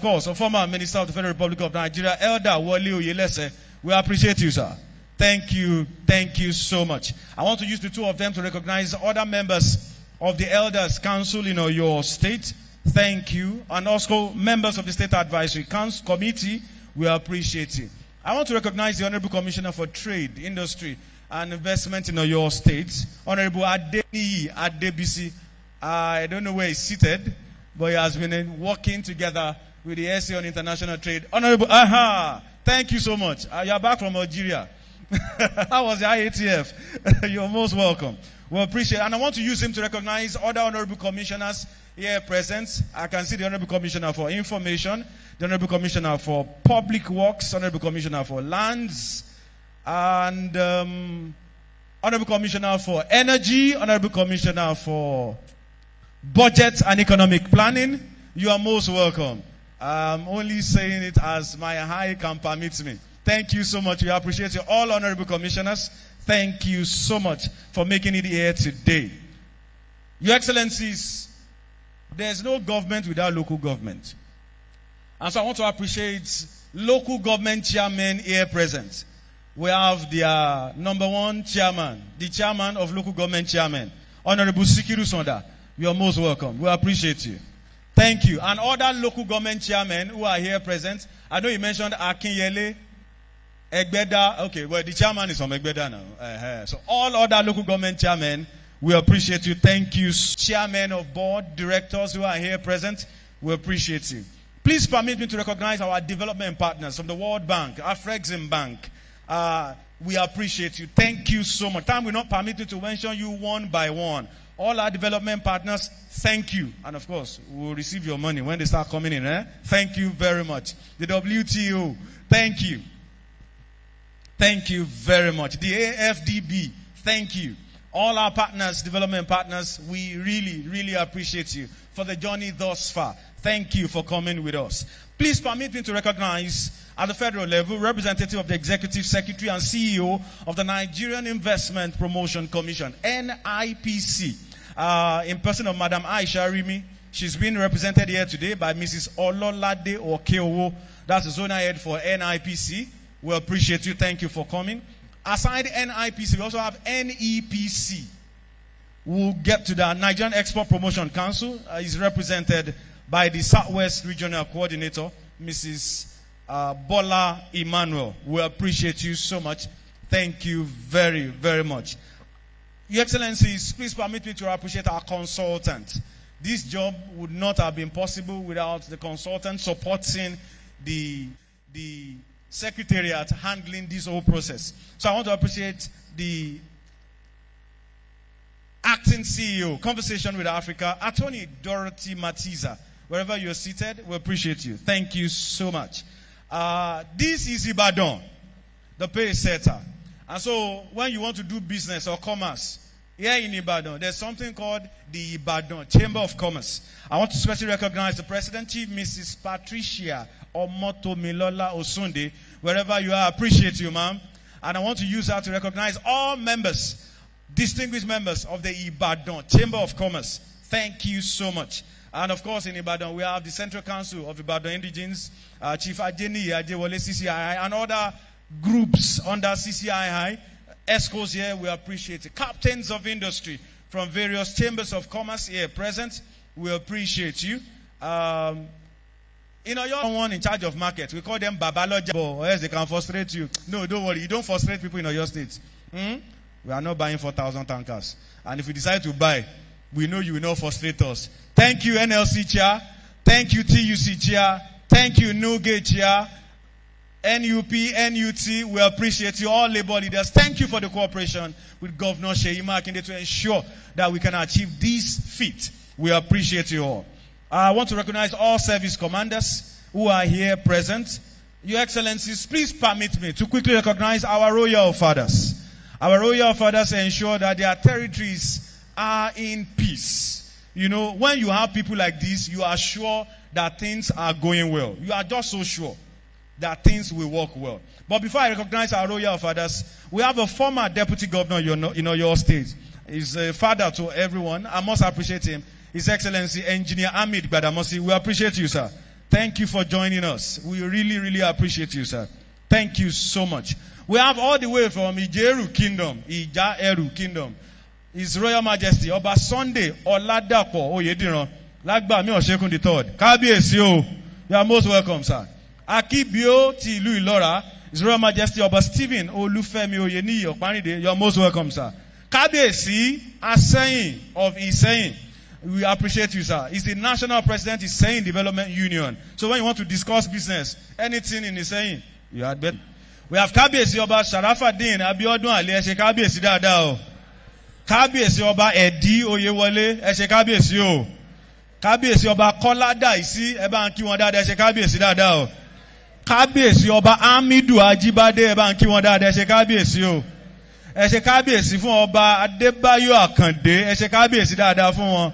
course, a former Minister of the Federal Republic of Nigeria, Elder Wole Oyelese. We appreciate you, sir. Thank you so much. I want to use the two of them to recognize other members of the Elders Council in your state. Thank you. And also members of the State Advisory Council Committee. We appreciate you. I want to recognize the Honorable Commissioner for Trade, Industry, and Investment in your state, Honorable Adeniyi Adebisi. I don't know where he's seated, but he has been working together with the SA on International Trade. Honorable, thank you so much. You're back from Algeria. How was the IATF? You're most welcome. We appreciate it. And I want to use him to recognize other honorable commissioners here present. I can see the Honorable Commissioner for Information, the Honorable Commissioner for Public Works, Honorable Commissioner for Lands, and Honorable Commissioner for Energy, Honorable Commissioner for Budget and Economic Planning. You are most welcome. I'm only saying it as my high can permit me. Thank you so much. We appreciate you all, honorable commissioners. Thank you so much for making it here today. Your Excellencies, there's no government without local government. And so I want to appreciate local government chairmen here present. We have the number one chairman, the chairman of local government chairmen, Honorable Sikiru Sonda. You are most welcome. We appreciate you. Thank you. And other local government chairmen who are here present. I know you mentioned Akinyele, Egbeda. Okay, well, the chairman is from Egbeda now. So all other local government chairmen, we appreciate you. Thank you. Chairmen of board, directors who are here present, we appreciate you. Please permit me to recognize our development partners from the World Bank, Afrexim Bank. We appreciate you. Thank you so much. Time will not permit me to mention you one by one. All our development partners, thank you. And of course, we'll receive your money when they start coming in. Thank you very much. The WTO, thank you. Thank you very much. The AFDB, thank you. All our partners, development partners, we really appreciate you for the journey thus far. Thank you for coming with us. Please permit me to recognize at the federal level, representative of the Executive Secretary and CEO of the Nigerian Investment Promotion Commission, NIPC, in person of Madam Aisha Rimi. She's been represented here today by Mrs. Ololade Okeowo. That's the zone head for NIPC. We appreciate you. Thank you for coming. Aside NIPC, we also have NEPC. We'll get to the Nigerian Export Promotion Council. Is represented by the Southwest Regional Coordinator, Mrs. Bola Emmanuel. We appreciate you so much. Thank you very much. Your Excellencies, please permit me to appreciate our consultant. This job would not have been possible without the consultant supporting the Secretariat handling this whole process. So I want to appreciate the Acting CEO, Conversation with Africa, Attorney Dorothy Matiza. Wherever you're seated, we appreciate you. Thank you so much. This is Ibadan, the pay setter. And so when you want to do business or commerce here in Ibadan, there's something called the Ibadan Chamber of Commerce. I want to especially recognize the President, Chief Mrs. Patricia Omotomilola Osunde. Wherever you are, I appreciate you, ma'am. And I want to use that to recognize all members, distinguished members of the Ibadan Chamber of Commerce. Thank you so much. And of course, in Ibadan, we have the Central Council of Ibadan Indigenes, Chief Ajeni Ajewole CCI, and other groups under CCI. ESCOs here, we appreciate it. Captains of industry from various chambers of commerce here present, we appreciate you. You know, you're one in charge of market. We call them Babaloja, or else they can frustrate you. No, don't worry. You don't frustrate people in your state. We are not buying 4,000 tankers. And if we decide to buy, we know you will not frustrate us. Thank you, NLC Chair. Thank you, TUC Chair. Thank you, NUGA Chair. NUP, NUT, we appreciate you, all labor leaders. Thank you for the cooperation with Governor Seyi Makinde to ensure that we can achieve this feat. We appreciate you all. I want to recognize all service commanders who are here present. Your Excellencies, please permit me to quickly recognize our royal fathers. Our royal fathers ensure that their territories are in peace. You know, when you have people like this, you are sure that things are going well. You are just so sure that things will work well. But before I recognize our royal fathers, we have a former deputy governor in your state. He's a father to everyone. I must appreciate him. His Excellency Engineer Hamid Gbadamosi. We appreciate you, sir. Thank you for joining us. We really, really appreciate you, sir. Thank you so much. We have all the way from Ijeru Kingdom, Ijaeru Kingdom, His Royal Majesty, Oba Sunday Oladapo Oyediran, Lagbami Osekun III. Kábíyèsí o. You are most welcome, sir. Akibio ti ìlú Ìlọ́ra, His Royal Majesty Oba Stephen Olúfẹ́mi Oyeniyi Ọ̀pánìdé. You are most welcome, sir. Kábíyèsí Asẹ́yìn of Ìsẹ́yìn. We appreciate you, sir. He's the national president of Ìsẹ́yìn Development Union. So when you want to discuss business, anything in Ìsẹ́yìn, you had better. We have Kábíyèsí Ọba Sharafaddin Abiodun Ali. Ẹ ṣé kábíyèsí dáadáa o. Kábíyèsí Ọba Ẹ̀dí Oyewọlé. Ẹ ṣé kábíyèsí o. Kábíyèsí Ọba Kọ́lá Dàísí. Ẹ bá ń kí wọn dáadáa. Ẹ ṣé kábíyèsí dáadáa o. Kábíyèsí Ọba Hamidu Ajibade. Ẹ bá ń kí wọn dáadáa. Ẹ ṣé kábíyèsí o. Ẹ ṣé kábíyèsí fún Ọba Adébáyọ̀ Àkàndé. Ẹ ṣé kábíyèsí dáadáa fún wọn.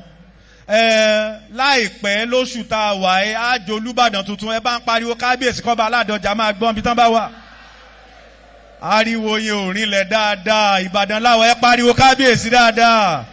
Láìpẹ́ lóṣù tá a wà ẹ́ àjò Olúbàdàn tuntun ẹ bá ń pariwo kábíyèsí kọ́ba aládọjà máa gbọ́n bí tán bá wà. Ariwo yẹn ò rinlẹ̀ dáadáa. Ìbàdàn láwọ̀ ẹ pariwo kábíyèsí dáadáa.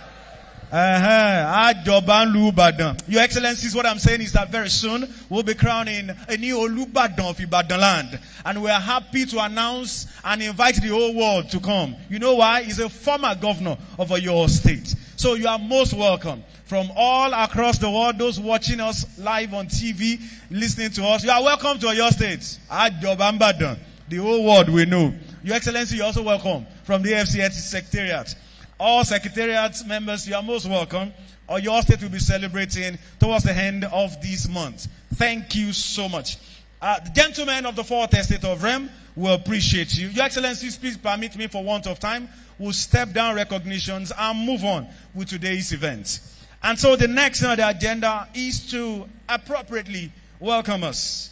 Àjọba ń lu Ìbàdàn. Your Excellencies, what I'm saying is that very soon we'll be crowning a new Olúbàdàn of Ibadan land. And we are happy to announce and invite the whole world to come. You know why? He's a former governor of your state. So you are most welcome. From all across the world, those watching us live on TV, listening to us, you are welcome to your state. Àjọba Ìbàdàn. The whole world will know. Your Excellency, you're also welcome from the FCT Secretariat. All Secretariat members, you are most welcome. Or your state will be celebrating towards the end of this month. Thank you so much. The gentlemen of the Fourth Estate of Rem will appreciate you. Your Excellencies, please permit me for want of time. We'll step down recognitions and move on with today's event. And so the next on the agenda is to appropriately welcome us.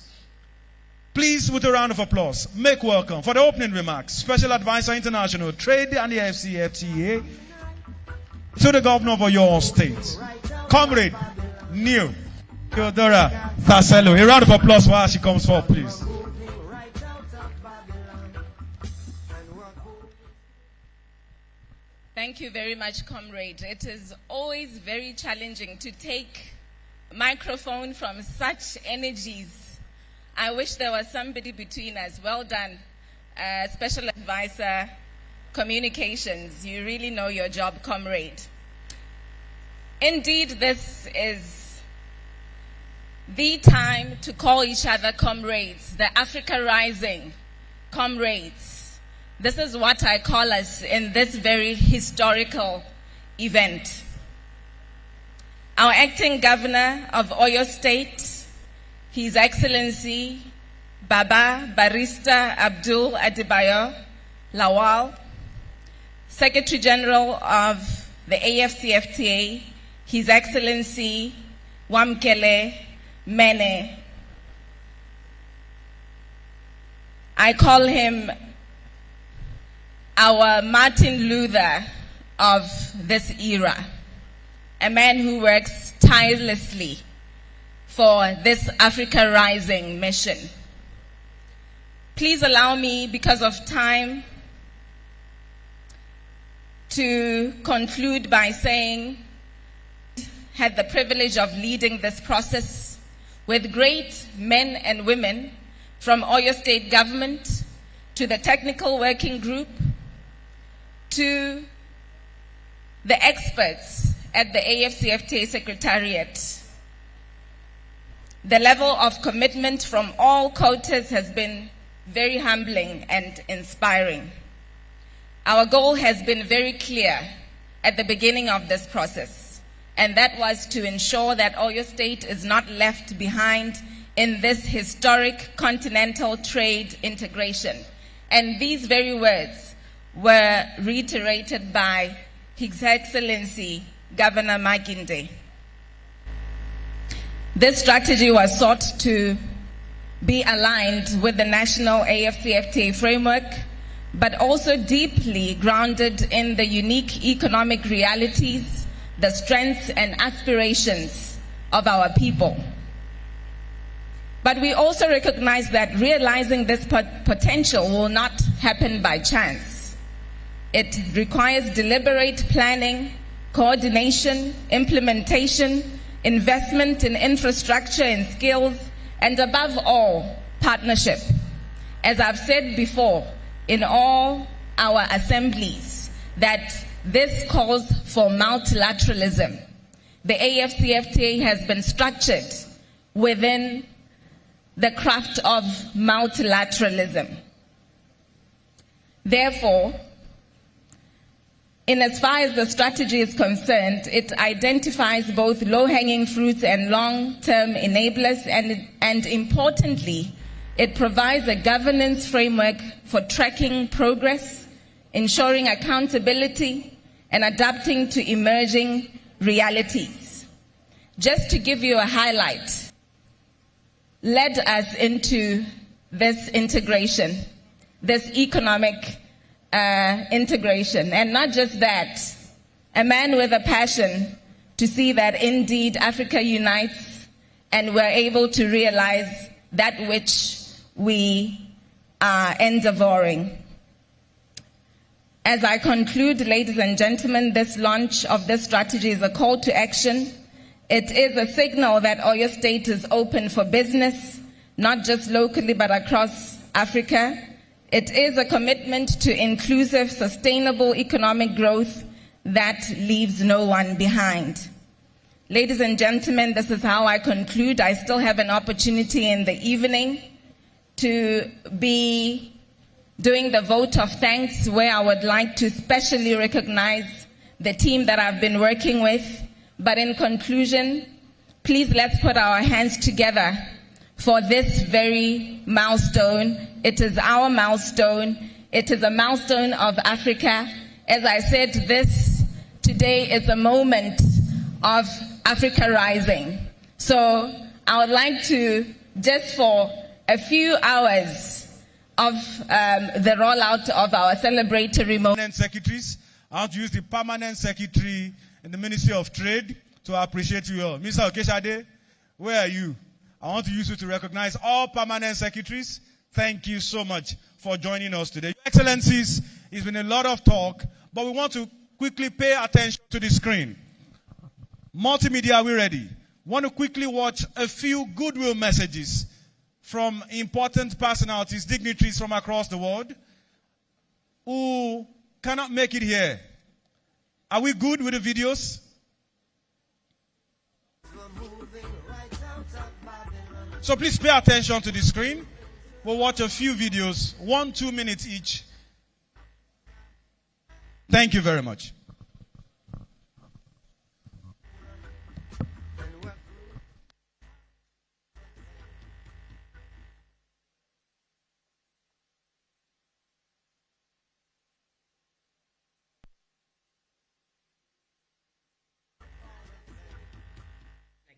Please, with a round of applause, make welcome for the opening remarks, Special Advisor International Trade and the FCFTA, to the Governor of your state, Comrade Neil Theodora Thassello. A round of applause while she comes forward, please. Thank you very much, Comrade. It is always very challenging to take microphone from such energies. I wish there was somebody between us. Well done, Special Advisor Communications. You really know your job, Comrade. Indeed, this is the time to call each other comrades, the Africa Rising comrades. This is what I call us in this very historical event. Our acting governor of Oyo State, His Excellency Baba Barrister Abdul Adebayo Lawal, Secretary General of the AFCFTA, His Excellency Wamkele Mene. I call him our Martin Luther of this era, a man who works tirelessly for this Africa Rising mission. Please allow me, because of time, to conclude by saying I had the privilege of leading this process with great men and women from Oyo State government to the technical working group, to the experts at the AFCFTA Secretariat. The level of commitment from all quotas has been very humbling and inspiring. Our goal has been very clear at the beginning of this process, and that was to ensure that Oyo State is not left behind in this historic continental trade integration. And these very words were reiterated by His Excellency Governor Makinde. This strategy was sought to be aligned with the national AFCFTA framework, but also deeply grounded in the unique economic realities, the strengths and aspirations of our people. But we also recognize that realizing this potential will not happen by chance. It requires deliberate planning, coordination, implementation, investment in infrastructure and skills, and above all, partnership. As I've said before in all our assemblies, that this calls for multilateralism. The AFCFTA has been structured within the craft of multilateralism. Therefore, in as far as the strategy is concerned, it identifies both low-hanging fruits and long-term enablers, and importantly, it provides a governance framework for tracking progress, ensuring accountability, and adapting to emerging realities. Just to give you a highlight, led us into this integration, this economic integration. And not just that, a man with a passion to see that indeed Africa unites and we're able to realize that which we are endeavoring. As I conclude, ladies and gentlemen, this launch of this strategy is a call to action. It is a signal that Oyo State is open for business, not just locally but across Africa. It is a commitment to inclusive, sustainable economic growth that leaves no one behind. Ladies and gentlemen, this is how I conclude. I still have an opportunity in the evening to be doing the vote of thanks, where I would like to specially recognize the team that I've been working with. But in conclusion, please let's put our hands together for this very milestone. It is our milestone. It is a milestone of Africa. As I said, this today is a moment of Africa rising. So I would like to, just for a few hours of the rollout of our celebratory moment. Secretaries, I want to use the permanent secretary in the Ministry of Trade to appreciate you all. Mr. Okeshade, where are you? I want to use you to recognize all permanent secretaries. Thank you so much for joining us today. Your Excellencies, it's been a lot of talk, but we want to quickly pay attention to the screen. Multimedia, are we ready? Want to quickly watch a few goodwill messages from important personalities, dignitaries from across the world who cannot make it here. Are we good with the videos? So please pay attention to the screen. We'll watch a few videos, 1-2 minutes each. Thank you very much.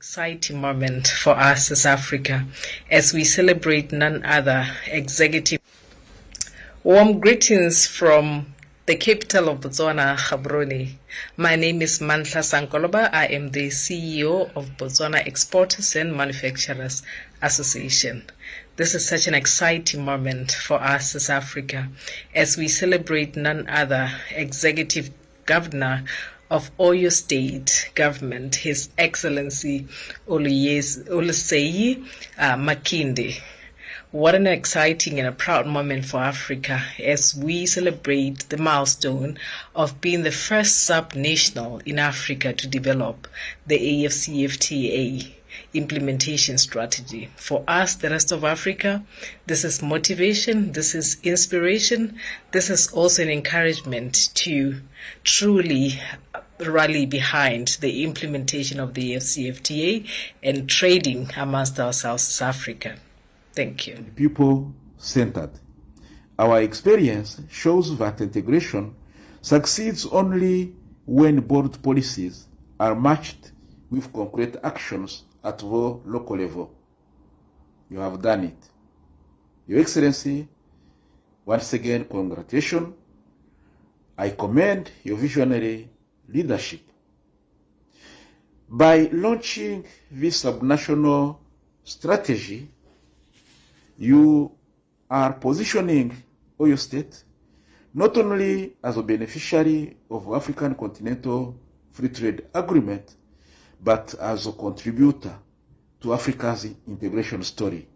Exciting moment for us as Africa as we celebrate none other executive. Warm greetings from the capital of Botswana, Gaborone. My name is Manhla Sankoloba. I am the CEO of Botswana Exporters and Manufacturers Association. This is such an exciting moment for us as Africa as we celebrate none other Executive Governor of Oyo State Government, His Excellency Oluseyi Makinde. What an exciting and a proud moment for Africa as we celebrate the milestone of being the first subnational in Africa to develop the AFCFTA implementation strategy. For us, the rest of Africa, this is motivation, this is inspiration, this is also an encouragement to truly rally behind the implementation of the AFCFTA and trading amongst ourselves as Africa. Thank you. People-centered. Our experience shows that integration succeeds only when bold policies are matched with concrete actions at the local level. You have done it. Your Excellency, once again, congratulations. I commend your visionary leadership. By launching this subnational strategy, you are positioning Oyo State not only as a beneficiary of African Continental Free Trade Agreement, but as a contributor to Africa's integration story.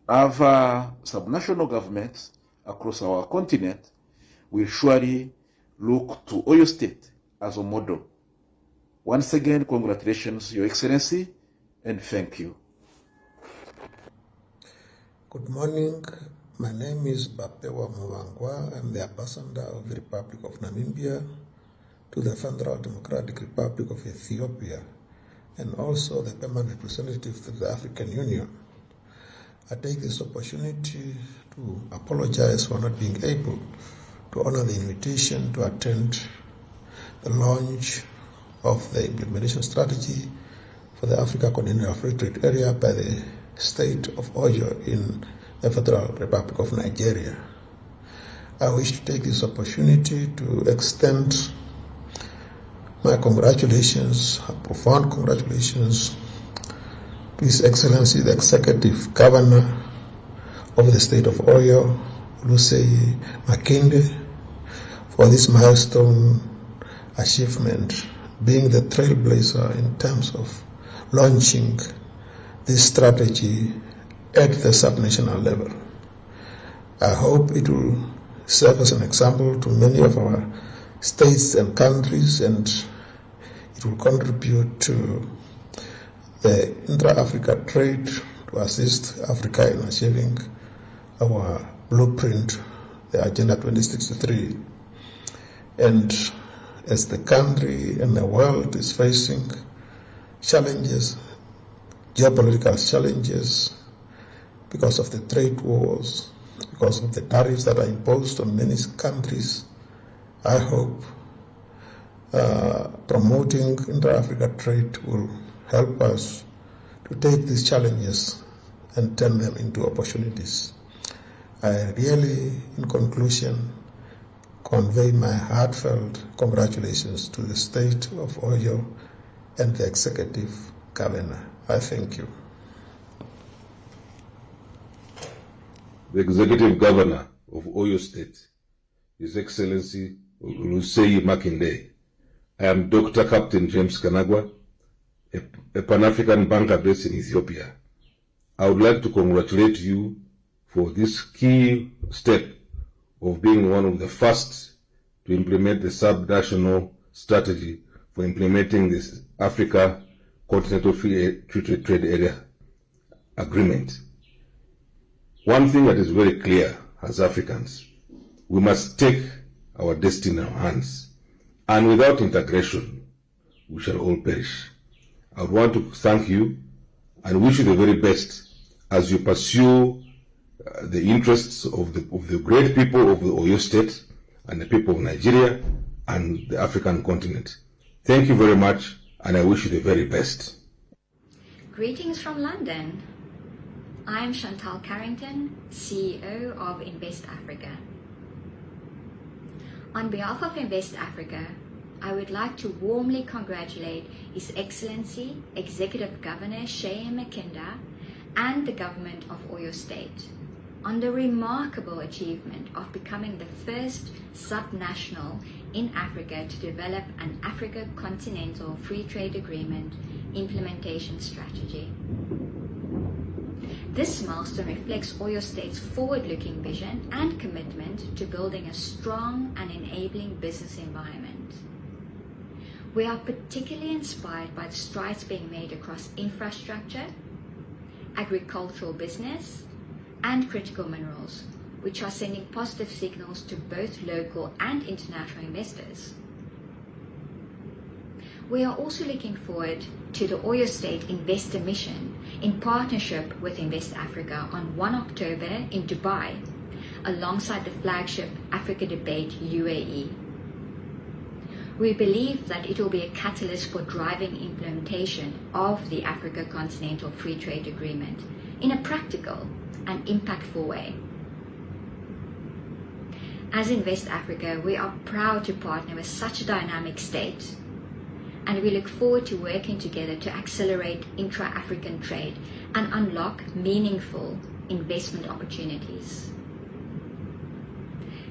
Other subnational governments across our continent will surely look to Oyo State as a model. Once again, congratulations, Your Excellency, and thank you. Good morning. My name is Bapewa Mwangwa. I'm the ambassador of the Republic of Namibia to the Federal Democratic Republic of Ethiopia, and also the permanent representative to the African Union. I take this opportunity to apologize for not being able to honor the invitation to attend the launch of the implementation strategy for the Africa Continental Free Trade Area by the state of Oyo in the Federal Republic of Nigeria. I wish to take this opportunity to extend my congratulations, profound congratulations, to His Excellency the Executive Governor of the state of Oyo, Oluseyi Makinde, for this milestone achievement, being the trailblazer in terms of launching this strategy at the subnational level. I hope it will serve as an example to many of our states and countries, and it will contribute to the intra-Africa trade to assist Africa in achieving our blueprint, the Agenda 2063. And as the country and the world is facing challenges, geopolitical challenges, because of the trade wars, because of the tariffs that are imposed on many countries, I hope promoting intra-Africa trade will help us to take these challenges and turn them into opportunities. I really, in conclusion, convey my heartfelt congratulations to the state of Oyo and the executive governor. I thank you. The executive governor of Oyo State, His Excellency Oluseyi Makinde. I am Dr. Captain James Kanagwa, a Pan-African banker based in Ethiopia. I would like to congratulate you for this key step of being one of the first to implement the subnational strategy for implementing this Africa Continental Free Trade Area Agreement. One thing that is very clear as Africans, we must take our destiny in our hands, and without integration, we shall all perish. I would want to thank you and wish you the very best as you pursue the interests of the great people of the Oyo State and the people of Nigeria and the African continent. Thank you very much, and I wish you the very best. Greetings from London. I am Chantal Carrington, CEO of Invest Africa. On behalf of Invest Africa, I would like to warmly congratulate His Excellency Executive Governor Sheyi Makinda and the government of Oyo State on the remarkable achievement of becoming the first subnational in Africa to develop an Africa Continental Free Trade Agreement implementation strategy. This milestone reflects Oyo State's forward-looking vision and commitment to building a strong and enabling business environment. We are particularly inspired by the strides being made across infrastructure, agricultural business, and critical minerals, which are sending positive signals to both local and international investors. We are also looking forward to the Oyo State Investor Mission in partnership with Invest Africa on 1 October in Dubai, alongside the flagship Africa Debate UAE. We believe that it will be a catalyst for driving implementation of the Africa Continental Free Trade Agreement in a practical and impactful way. As Invest Africa, we are proud to partner with such a dynamic state, and we look forward to working together to accelerate intra-African trade and unlock meaningful investment opportunities.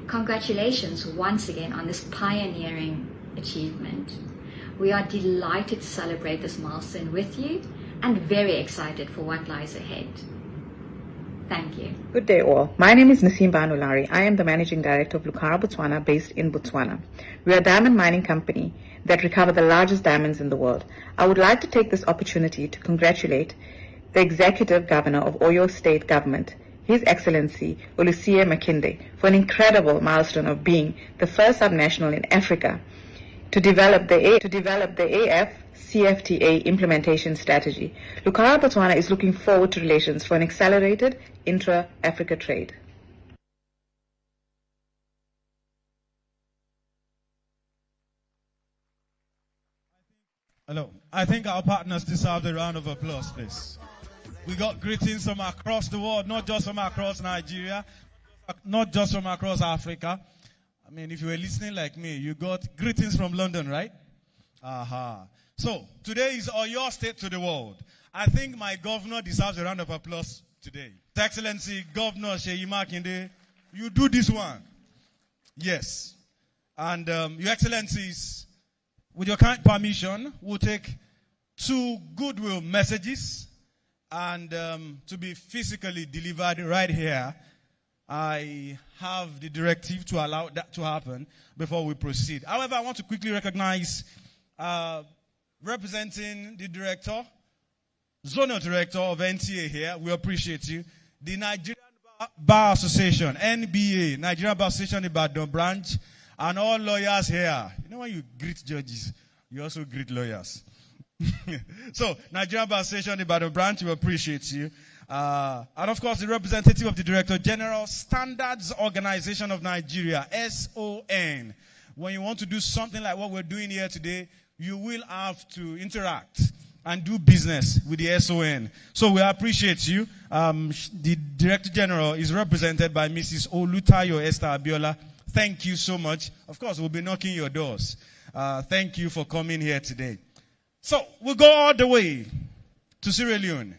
Congratulations once again on this pioneering achievement. We are delighted to celebrate this milestone with you and very excited for what lies ahead. Thank you. Good day all. My name is Nasim Banulari. I am the Managing Director of Lucara Botswana based in Botswana. We are a diamond mining company that recover the largest diamonds in the world. I would like to take this opportunity to congratulate the Executive Governor of Oyo State Government, His Excellency Oluseyi Makinde, for an incredible milestone of being the first subnational in Africa to develop the AFCFTA implementation strategy. Lucara Botswana is looking forward to relations for an accelerated intra-Africa trade. Hello. I think our partners deserve a round of applause, please. We got greetings from across the world, not just from across Nigeria, not just from across Africa. I mean, if you were listening like me, you got greetings from London, right? Aha. So, today is Oyo State to the world. I think my governor deserves a round of applause today. His Excellency Governor Seyi Makinde, you do this one. Yes. And Your Excellencies, with your kind permission, we'll take 2 goodwill messages and to be physically delivered right here. I have the directive to allow that to happen before we proceed. However, I want to quickly recognize representing the director, zonal director of NTA here. We appreciate you. The Nigerian Bar Association, NBA, Nigerian Bar Association Ibadan branch, and all lawyers here. You know when you greet judges, you also greet lawyers. So, Nigerian Bar Association Ibadan branch, we appreciate you. And of course, the representative of the Director General, Standards Organization of Nigeria, SON. When you want to do something like what we're doing here today, you will have to interact and do business with the SON. So we appreciate you. The Director General is represented by Mrs. Olutayo Esther Abiola. Thank you so much. Of course, we'll be knocking your doors. Thank you for coming here today. So, we'll go all the way to Sierra Leone.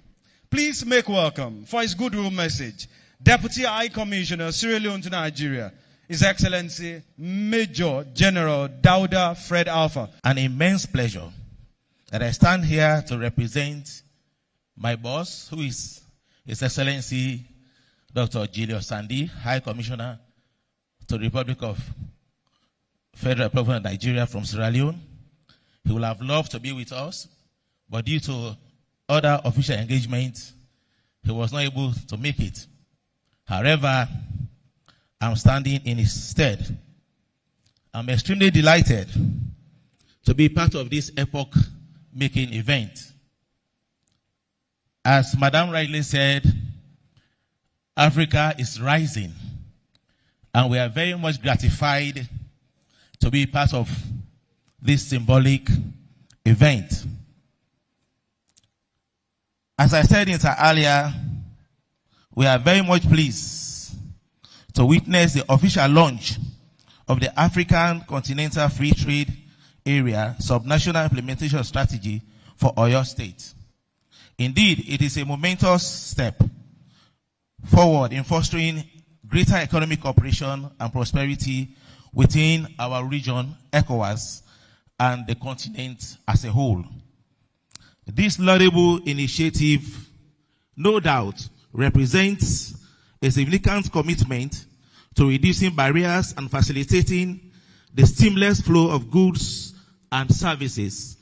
Please make welcome for his goodwill message, Deputy High Commissioner, Sierra Leone to Nigeria, His Excellency Major General Dauda Fred Alpha. An immense pleasure that I stand here to represent my boss, who is His Excellency Dr. Julius Sandi, High Commissioner to the Republic of Federal Republic of Nigeria from Sierra Leone. He would have loved to be with us, but due to other official engagements, he was not able to make it. However, I'm standing in his stead. I'm extremely delighted to be part of this epoch-making event. As Madam rightly said, Africa is rising, and we are very much gratified to be part of this symbolic event. As I said earlier, we are very much pleased to witness the official launch of the African Continental Free Trade Area Subnational Implementation Strategy for Oyo State. Indeed, it is a momentous step forward in fostering greater economic cooperation and prosperity within our region, ECOWAS, and the continent as a whole. This laudable initiative, no doubt, represents a significant commitment to reducing barriers and facilitating the seamless flow of goods and services,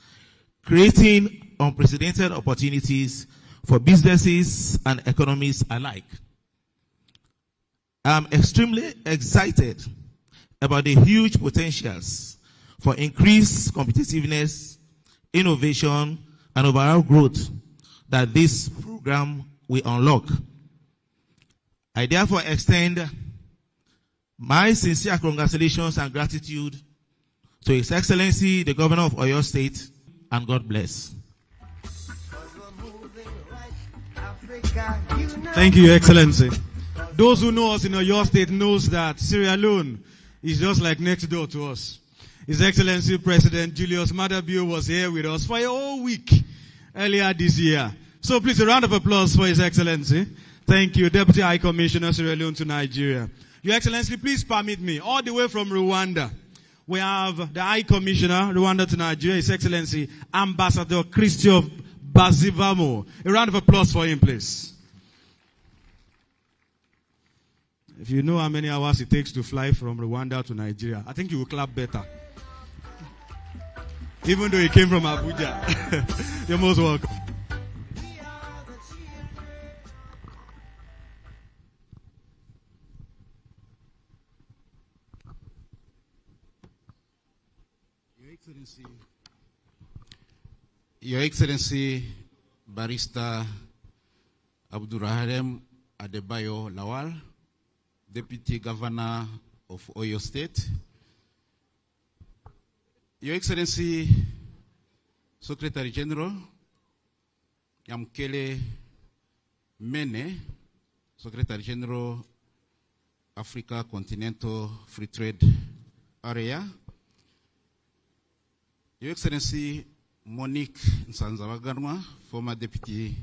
creating unprecedented opportunities for businesses and economies alike. I'm extremely excited about the huge potentials for increased competitiveness, innovation, and overall growth that this program will unlock. I therefore extend my sincere congratulations and gratitude to His Excellency, the Governor of Oyo State, and God bless. Thank you, Your Excellency. Those who know us in Oyo State knows that Sierra Leone is just like next door to us. His Excellency President Julius Maada Bio was here with us for a whole week earlier this year. So please, a round of applause for His Excellency. Thank you, Deputy High Commissioner Sierra Leone to Nigeria. Your Excellency, please permit me, all the way from Rwanda, we have the High Commissioner, Rwanda to Nigeria, His Excellency Ambassador Christophe Bazivamo. A round of applause for him, please. If you know how many hours it takes to fly from Rwanda to Nigeria, I think you will clap better. Even though he came from Abuja. You're most welcome. Your Excellency, Barrister Abdurrahim Adebayo Lawal, Deputy Governor of Oyo State, Your Excellency, Secretary General Yamkele Mene, Secretary General, Africa Continental Free Trade Area, Your Excellency Monique Nsanzawaganwa, former Deputy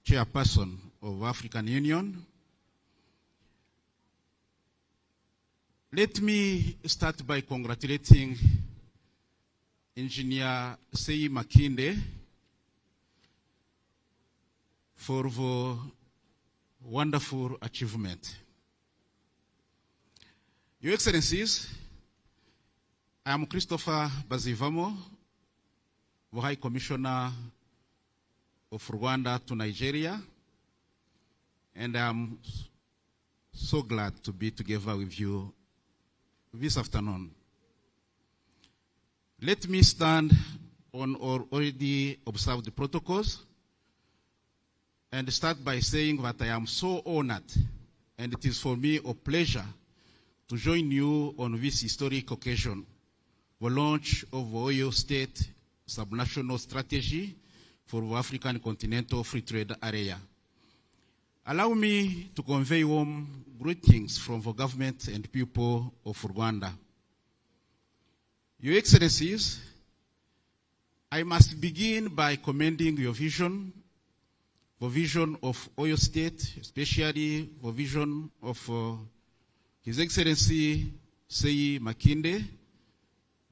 Chairperson of African Union. Let me start by congratulating Engineer Sei Makinde for the wonderful achievement. Your Excellencies, I am Christopher Bazivamo, the High Commissioner of Rwanda to Nigeria, and I am so glad to be together with you this afternoon. Let me stand on our already observed protocols and start by saying that I am so honored, and it is for me a pleasure to join you on this historic occasion, the launch of the Oyo State Subnational Strategy for the African Continental Free Trade Area. Allow me to convey warm greetings from the government and people of Rwanda. Your Excellencies, I must begin by commending your vision, the vision of Oyo State, especially the vision of His Excellency Sei Makinde,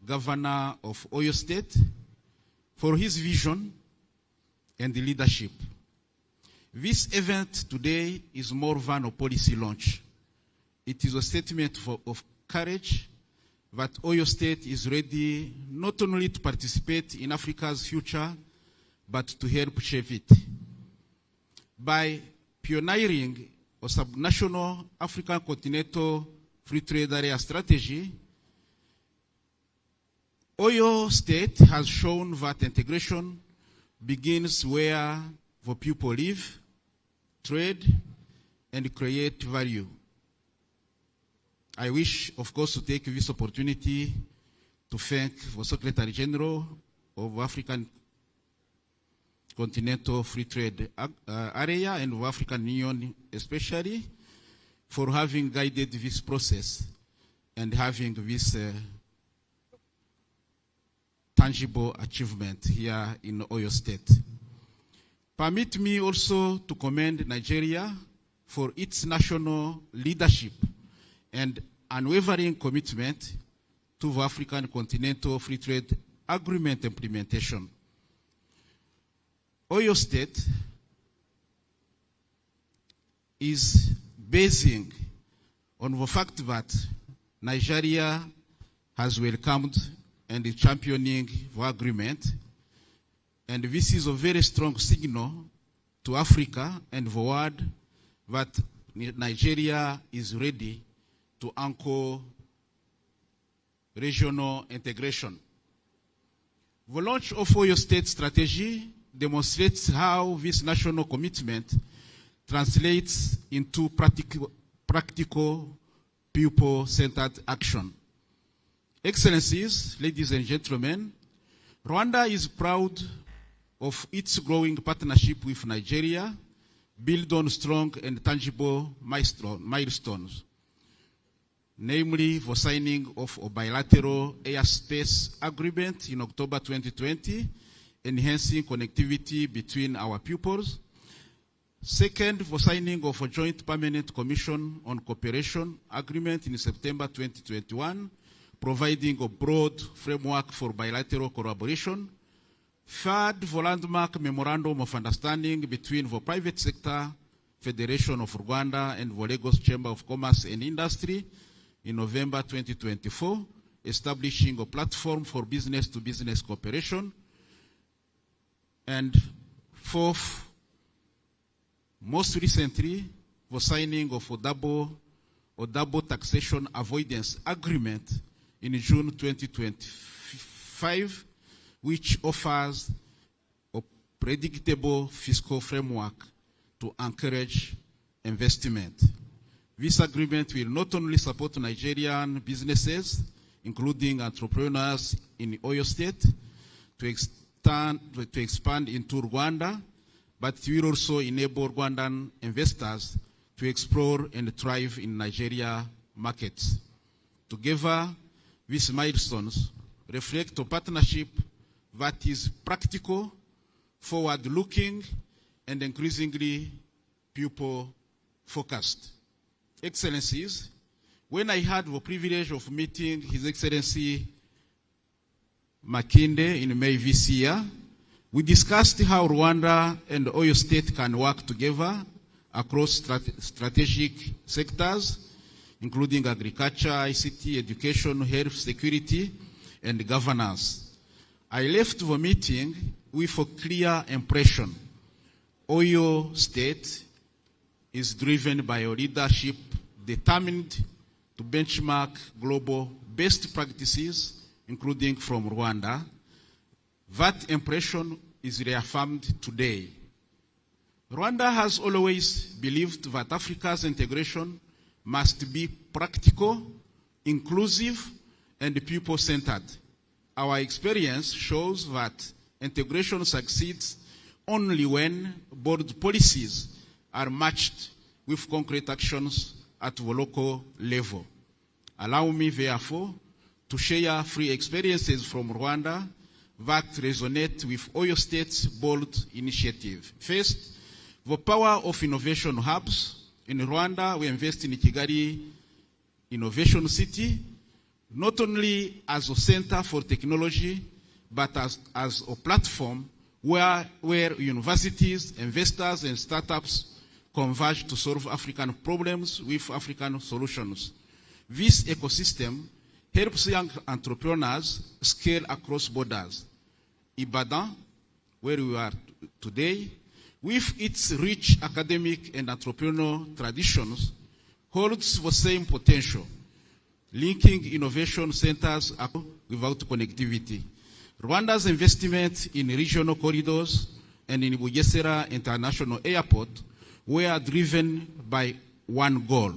Governor of Oyo State, for his vision and the leadership. This event today is more than a policy launch. It is a statement of courage that Oyo State is ready not only to participate in Africa's future, but to help shape it. By pioneering a subnational African Continental Free Trade Area strategy, Oyo State has shown that integration begins where the people live, trade, and create value. I wish, of course, to take this opportunity to thank the Secretary General of African Continental Free Trade Area and the African Union especially for having guided this process and having this tangible achievement here in Oyo State. Permit me also to commend Nigeria for its national leadership and unwavering commitment to the African Continental Free Trade Agreement implementation. Oyo State is basing on the fact that Nigeria has welcomed and is championing the agreement, and this is a very strong signal to Africa and the world that Nigeria is ready to anchor regional integration. The launch of Oyo State strategy demonstrates how this national commitment translates into practical people-centered action. Excellencies, ladies and gentlemen, Rwanda is proud of its growing partnership with Nigeria, built on strong and tangible milestones, namely the signing of a bilateral airspace agreement in October 2020, enhancing connectivity between our peoples. Second, the signing of a joint permanent commission on cooperation agreement in September 2021, providing a broad framework for bilateral collaboration. Third, the landmark memorandum of understanding between the private sector, Federation of Rwanda, and the Lagos Chamber of Commerce and Industry in November 2024, establishing a platform for business-to-business cooperation. And fourth, most recently, the signing of a double taxation avoidance agreement in June 2025, which offers a predictable fiscal framework to encourage investment. This agreement will not only support Nigerian businesses, including entrepreneurs in Oyo State, to expand into Rwanda, but it will also enable Rwandan investors to explore and thrive in Nigeria markets. Together, these milestones reflect a partnership that is practical, forward-looking, and increasingly people-focused. Excellencies, when I had the privilege of meeting His Excellency Makinde in May this year, we discussed how Rwanda and Oyo State can work together across strategic sectors, including agriculture, ICT, education, health, security, and governance. I left the meeting with a clear impression. Oyo State is driven by a leadership determined to benchmark global best practices, including from Rwanda. That impression is reaffirmed today. Rwanda has always believed that Africa's integration must be practical, inclusive, and people-centered. Our experience shows that integration succeeds only when bold policies are matched with concrete actions at the local level. Allow me, therefore, to share 3 experiences from Rwanda that resonate with Oyo State's bold initiative. First, the power of innovation hubs. In Rwanda, we invest in Kigali Innovation City, not only as a center for technology, but as a platform where universities, investors, and startups converge to solve African problems with African solutions. This ecosystem helps young entrepreneurs scale across borders. Ibadan, where we are today, with its rich academic and entrepreneurial traditions, holds the same potential, linking innovation centers without connectivity. Rwanda's investment in regional corridors and in Bugesera International Airport were driven by one goal: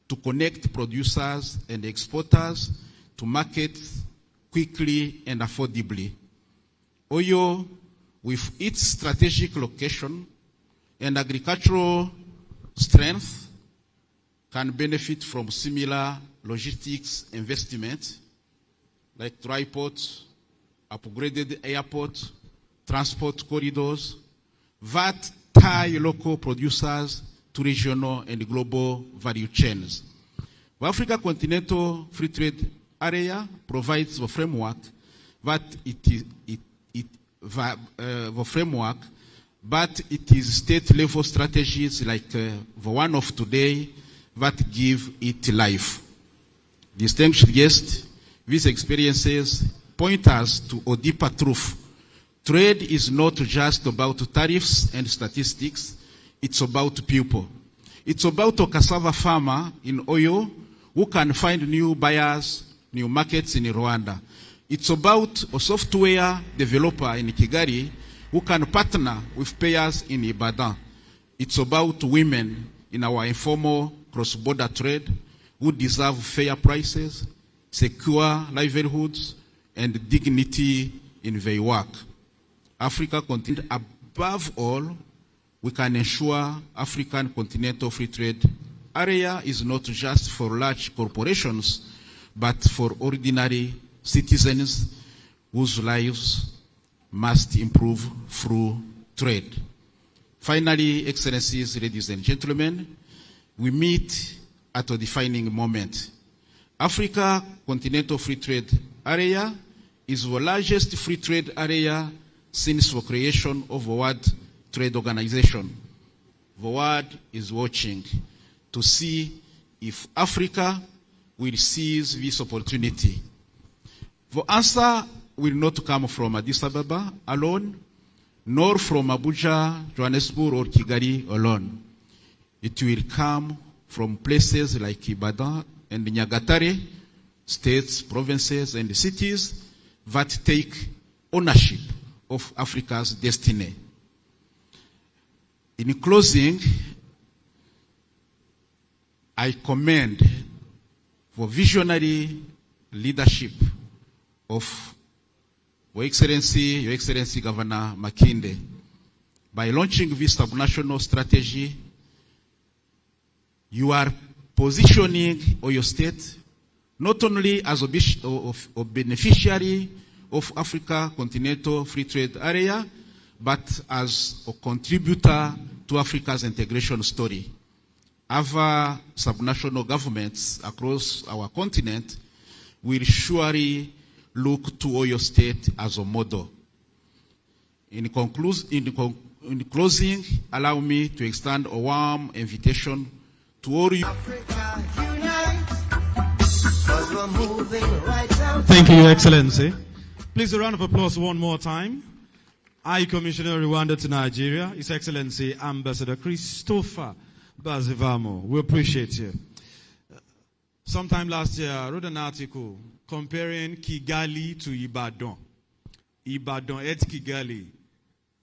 to connect producers and exporters to markets quickly and affordably. Oyo, with its strategic location and agricultural strength, can benefit from similar logistics investment like dry ports, upgraded airports, transport corridors that tie local producers to regional and global value chains. The Africa Continental Free Trade Area provides the framework, but it is state-level strategies like the one of today that give it life. Distinguished guests, these experiences point us to a deeper truth. Trade is not just about tariffs and statistics, it's about people. It's about a cassava farmer in Oyo who can find new buyers, new markets in Rwanda. It's about a software developer in Kigali who can partner with payers in Ibadan. It's about women in our informal cross-border trade who deserve fair prices, secure livelihoods, and dignity in their work. Africa continent, above all, we can ensure African Continental Free Trade Area is not just for large corporations, but for ordinary citizens whose lives must improve through trade. Finally, Excellencies, ladies and gentlemen, we meet at a defining moment. Africa Continental Free Trade Area is the largest free trade area since the creation of the World Trade Organization. The world is watching to see if Africa will seize this opportunity. The answer will not come from Addis Ababa alone, nor from Abuja, Johannesburg, or Kigali alone. It will come from places like Ibadan and Nyagatare, states, provinces, and cities that take ownership of Africa's destiny. In closing, I commend the visionary leadership of Your Excellency Governor Makinde. By launching this subnational strategy, you are positioning Oyo State not only as a beneficiary of Africa Continental Free Trade Area, but as a contributor to Africa's integration story. Other subnational governments across our continent will surely look to Oyo State as a model. In closing, allow me to extend a warm invitation to all you. Thank you, Your Excellency. Please, a round of applause one more time. High Commissioner Rwanda to Nigeria, His Excellency Ambassador Christopher Bazivamo. We appreciate you. Sometime last year, I wrote an article comparing Kigali to Ibadan. Ibadan et Kigali,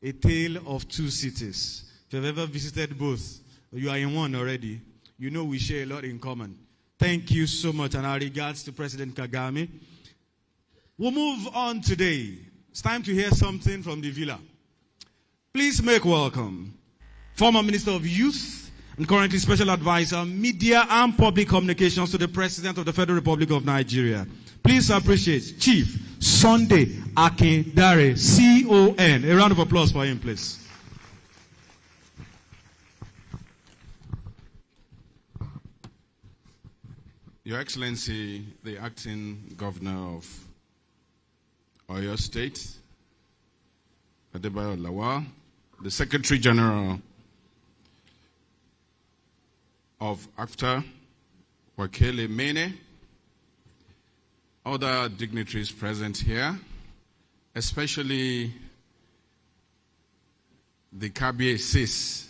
a tale of two cities. If you've ever visited both, you are in one already. You know we share a lot in common. Thank you so much, and our regards to President Kagame. We'll move on today. It's time to hear something from the villa. Please make welcome former Minister of Youth and currently Special Advisor, Media and Public Communications to the President of the Federal Republic of Nigeria. Please appreciate Chief Sunday Akindare, CON. A round of applause for him, please. Your Excellency, the Acting Governor of Oyo State, Adebayo Lawal, the Secretary General of AFTA, Wakele Mene, other dignitaries present here, especially the Kabie Sis,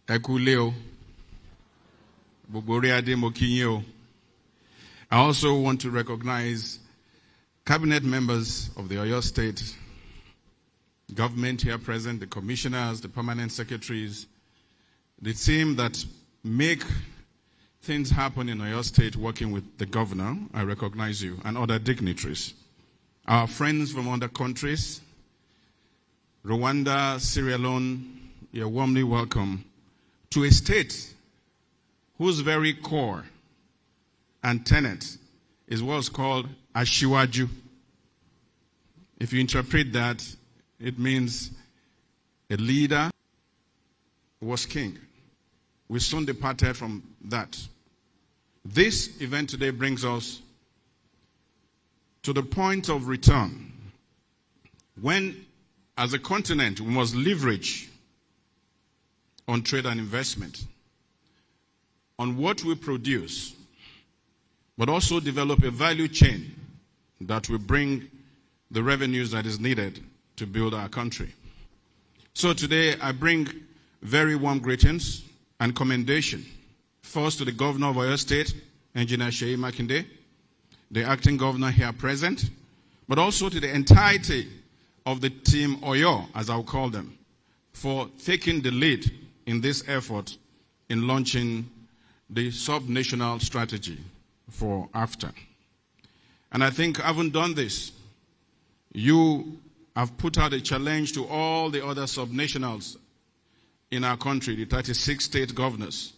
Ekuleo, Bogoriade Mokinyo. I also want to recognize cabinet members of the Oyo State government here present, the commissioners, the permanent secretaries, the team that make things happen in Oyo State working with the governor. I recognize you, and other dignitaries. Our friends from other countries, Rwanda, Sierra Leone, you're warmly welcome to a state whose very core and tenet is what's called Ashiwaju. If you interpret that, it means a leader was king. We soon departed from that. This event today brings us to the point of return when, as a continent, we must leverage on trade and investment, on what we produce, but also develop a value chain that will bring the revenues that is needed to build our country. So today I bring very warm greetings and commendation. First to the Governor of Oyo State, Engineer Seyi Makinde, the acting governor here present, but also to the entirety of the team Oyo, as I'll call them, for taking the lead in this effort in launching the subnational strategy for AFTA. And I think having done this, you have put out a challenge to all the other subnationals in our country, the 36 state governors,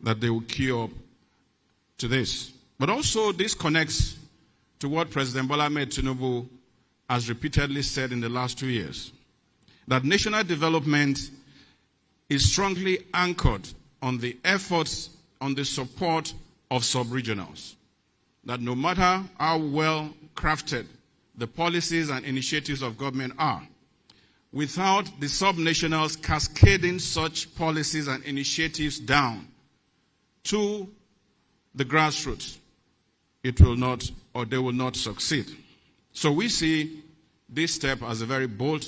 that they will queue up to this. But also this connects to what President Bola Ahmed Tinubu has repeatedly said in the last 2 years, that national development is strongly anchored on the efforts, on the support of sub-regionals. That no matter how well crafted the policies and initiatives of government are. Without the subnationals cascading such policies and initiatives down to the grassroots, it will not, or they will not succeed. So we see this step as a very bold,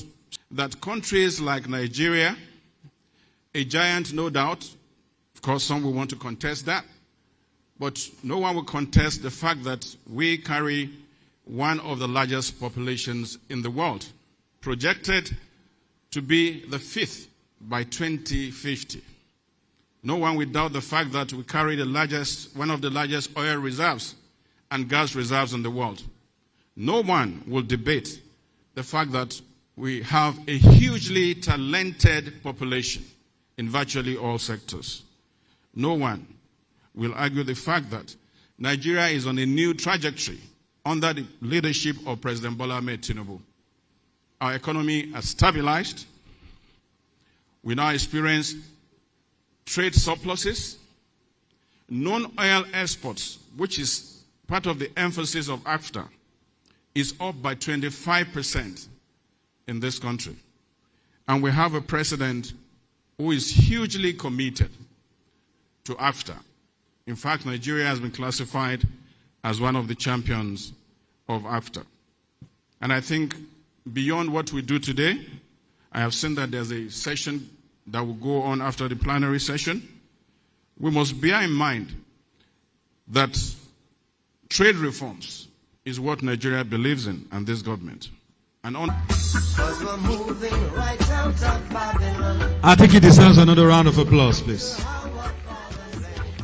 that countries like Nigeria, a giant no doubt, of course some will want to contest that, but no one will contest the fact that we carry one of the largest populations in the world, projected to be the 5th by 2050. No one will doubt the fact that we carry one of the largest oil reserves and gas reserves in the world. No one will debate the fact that we have a hugely talented population in virtually all sectors. No one will argue the fact that Nigeria is on a new trajectory under the leadership of President Bola Ahmed Tinubu. Our economy has stabilized. We now experience trade surpluses. Non-oil exports, which is part of the emphasis of AFTA, is up by 25% in this country. And we have a president who is hugely committed to AFTA. In fact, Nigeria has been classified as one of the champions of AFTA. And I think beyond what we do today, I have seen that there's a session that will go on after the plenary session. We must bear in mind that trade reforms is what Nigeria believes in, and this government. And on I think he deserves another round of applause, please.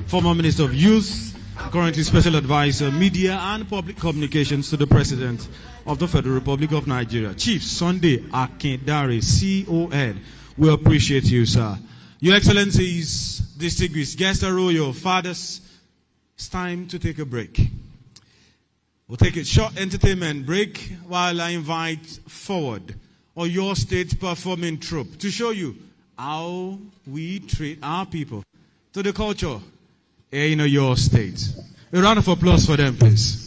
Former Minister of Youth, currently Special Advisor, Media and Public Communications to the President of the Federal Republic of Nigeria, Chief Sunday Akindare, CON. We appreciate you, sir. Your Excellencies, distinguished guests, royal fathers, it's time to take a break. We'll take a short entertainment break while I invite forward your state performing troupe to show you how we treat our people to the culture in your state. A round of applause for them, please.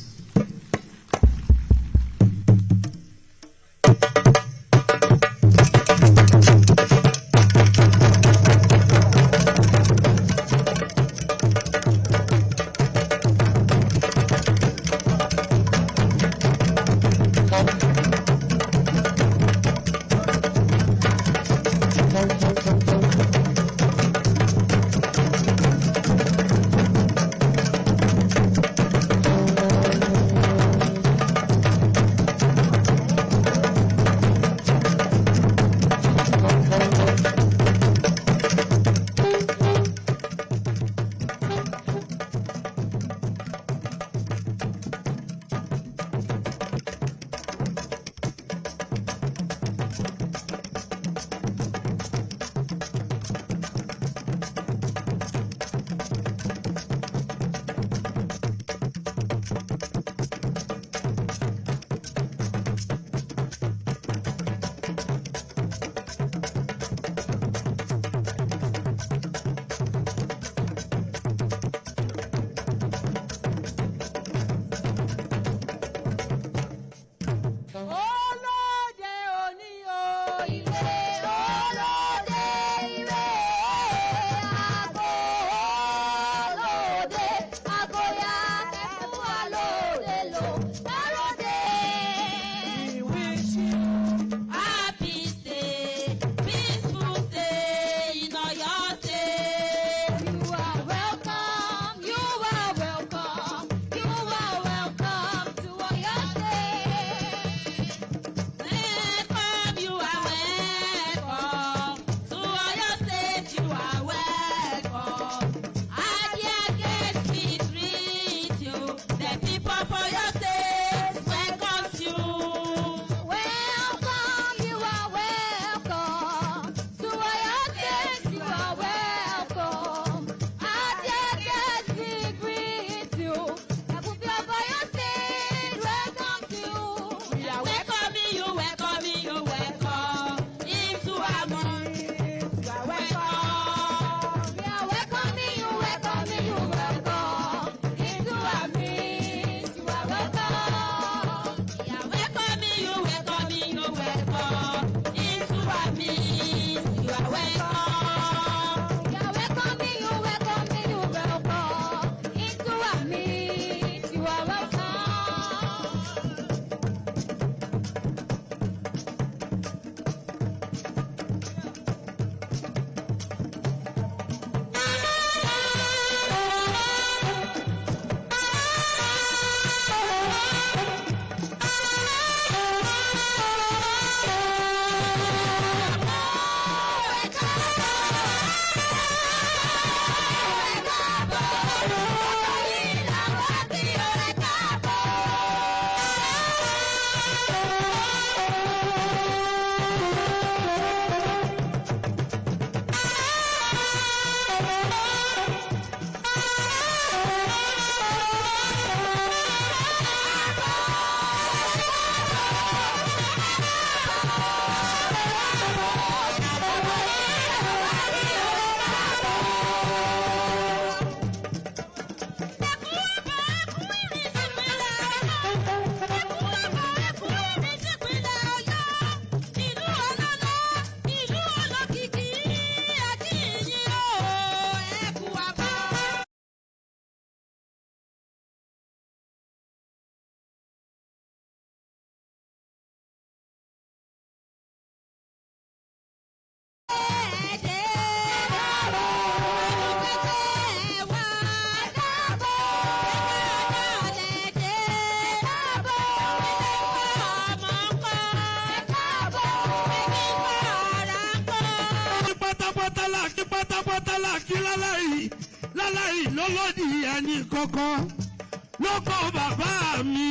lọ́kọ̀ bàbá mi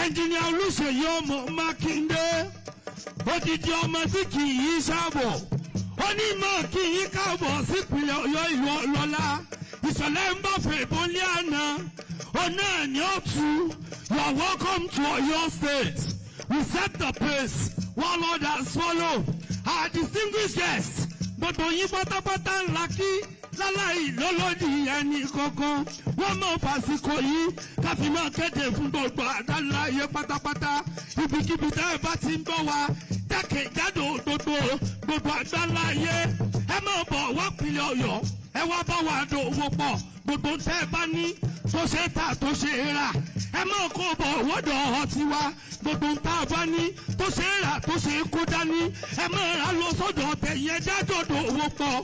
ẹnjìnìà Olúṣèyí ọmọ Mákindé odidi ọmọ tí kì í sábọ̀ ó ní mọ̀ kí yín káàbọ̀ sípìlẹ̀ Ọ̀yọ́ ìlú ọlọ́lá ìṣọ̀lẹ̀ ń bọ̀ fún ìbólé àná ọ̀nà ẹ̀ní ọ̀tún. You are welcome to Oyo State. We set the pace while others follow. Our distinguished guests gbogbo yín pátápátá ńlá kí láláì lọ́lọ́dì ẹni kankan wọ́n mọ̀ fàsìkò yìí káfí máa kéde fún gbogbo àdáláyé pátápátá ibikíbi tẹ́ ẹ bá ti ń bọ̀ wá jákèjádò gbogbo àdáláyé ẹ máa bọ̀ wá pìlẹ̀ Ọ̀yọ́ ẹ wá bá wa dòwò pọ̀ gbogbo tẹ́ ẹ bá ní tó ṣe tà tó ṣe rà ẹ máa kó bọ̀ wọ́dọ̀ ọtí wa gbogbo tá a bá ní tó ṣe rà tó ṣe kó dání ẹ máa rà lọ sọ́dọ̀ tẹ̀yẹ jájọ́ dòwò pọ̀.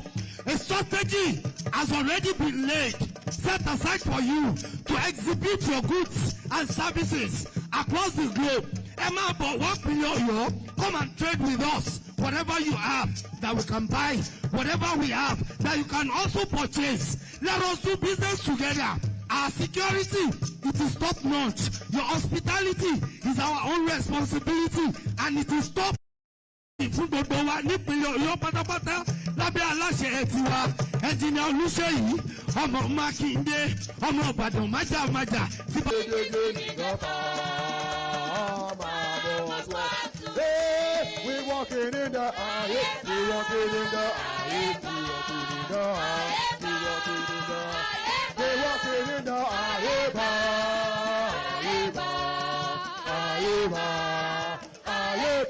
A strategy has already been laid, set aside for you to exhibit your goods and services across the globe. Emma, but what come and trade with us. Whatever you have that we can buy, whatever we have that you can also purchase. Let us do business together. Our security, it is top notch. Your hospitality is our own responsibility, and it is top. Fún gbogbo wa nípìnlẹ̀ Ọ̀yọ́ pátápátá lábẹ́ aláṣẹ ẹ̀tìwá ẹnjìnìà Olúṣèyí ọmọ Mákindé ọmọ Ìbàdàn májàmájà. We walking in the aisle, we walking in the aisle, we walking in the aisle, we walking in the aisle, we walking in the aisle, aisle.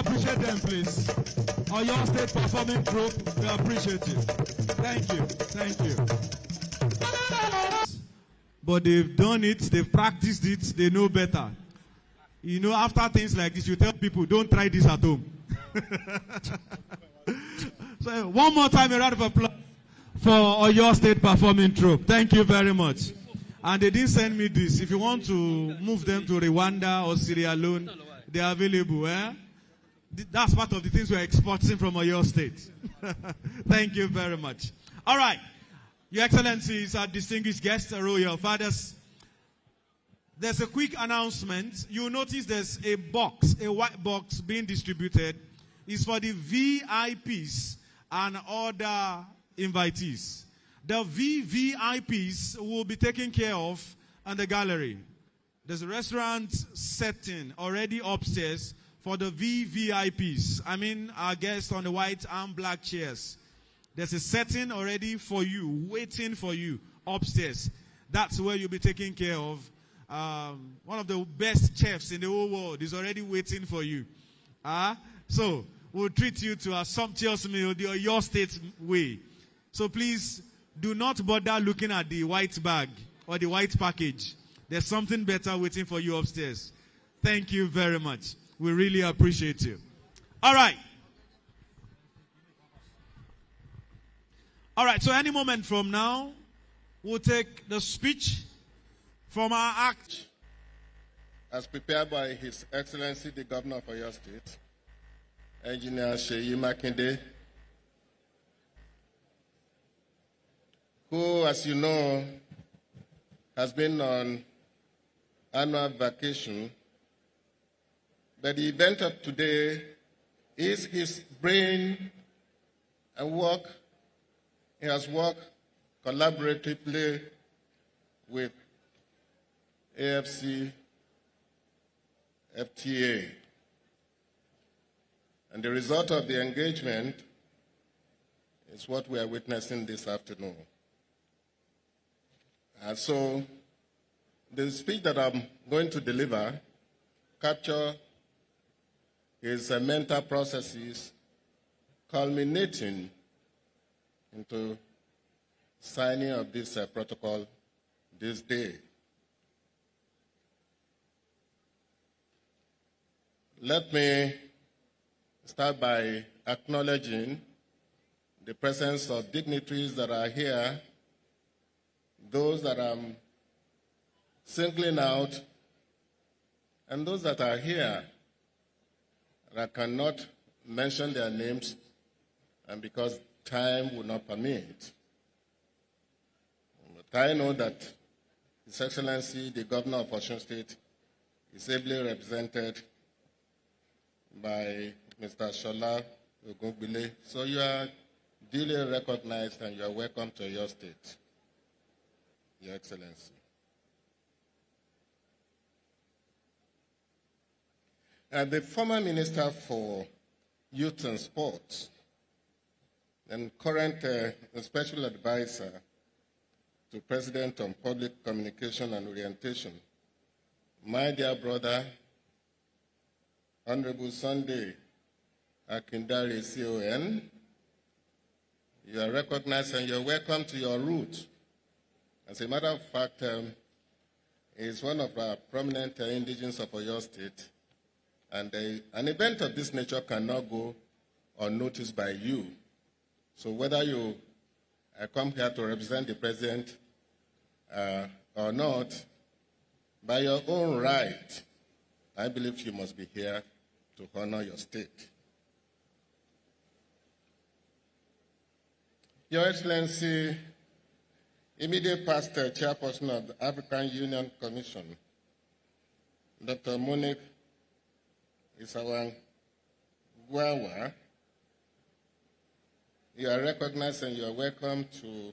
Appreciate them, please. Oyo State Performing Group, we appreciate you. Thank you, thank you. But they've done it, they've practiced it, they know better. You know, after things like this, you tell people, don't try this at home. So, one more time, a round of applause for Oyo State Performing Group. Thank you very much. And they didn't send me this. If you want to move them to Rwanda or Sierra Leone, they are available, eh? That's part of the things we're exporting from Oyo State. Thank you very much. All right. Your Excellencies, our distinguished guests, royal fathers, there's a quick announcement. You'll notice there's a box, a white box being distributed. It's for the VIPs and other invitees. The VVIPs will be taken care of in the gallery. There's a restaurant setting already upstairs for the VVIPs. I mean, our guests on the white and black chairs. There's a setting already for you, waiting for you upstairs. That's where you'll be taken care of. One of the best chefs in the whole world is already waiting for you. So we'll treat you to a sumptuous meal the Oyo State way. So please do not bother looking at the white bag or the white package. There's something better waiting for you upstairs. Thank you very much. We really appreciate you. All right. All right, so any moment from now, we'll take the speech from our act. As prepared by His Excellency the Governor of Oyo State, Engineer Seyi Makinde, who, as you know, has been on annual vacation. But the event of today is his brain and work. He has worked collaboratively with AFC, FTA. And the result of the engagement is what we are witnessing this afternoon. And so the speech that I'm going to deliver captures his mental processes culminating into signing of this protocol this day. Let me start by acknowledging the presence of dignitaries that are here, those that I'm singling out, and those that are here that I cannot mention their names, and because time will not permit. But I know that His Excellency, the Governor of Osun State, is ably represented by Mr. Shola Ogungbile. So you are duly recognized and you are welcome to your state, Your Excellency. The former Minister for Youth and Sports and current Special Advisor to President on Public Communication and Orientation, my dear brother, Honorable Sunday Akindare CON, you are recognized and you're welcome to your route. As a matter of fact, he is one of our prominent indigenes of Oyo State, and an event of this nature cannot go unnoticed by you. So whether you come here to represent the President or not, by your own right, I believe you must be here to honor your state. Your Excellency, immediate past chairperson of the African Union Commission, Dr. Monique Isawang Gwawa, you are recognized and you are welcome to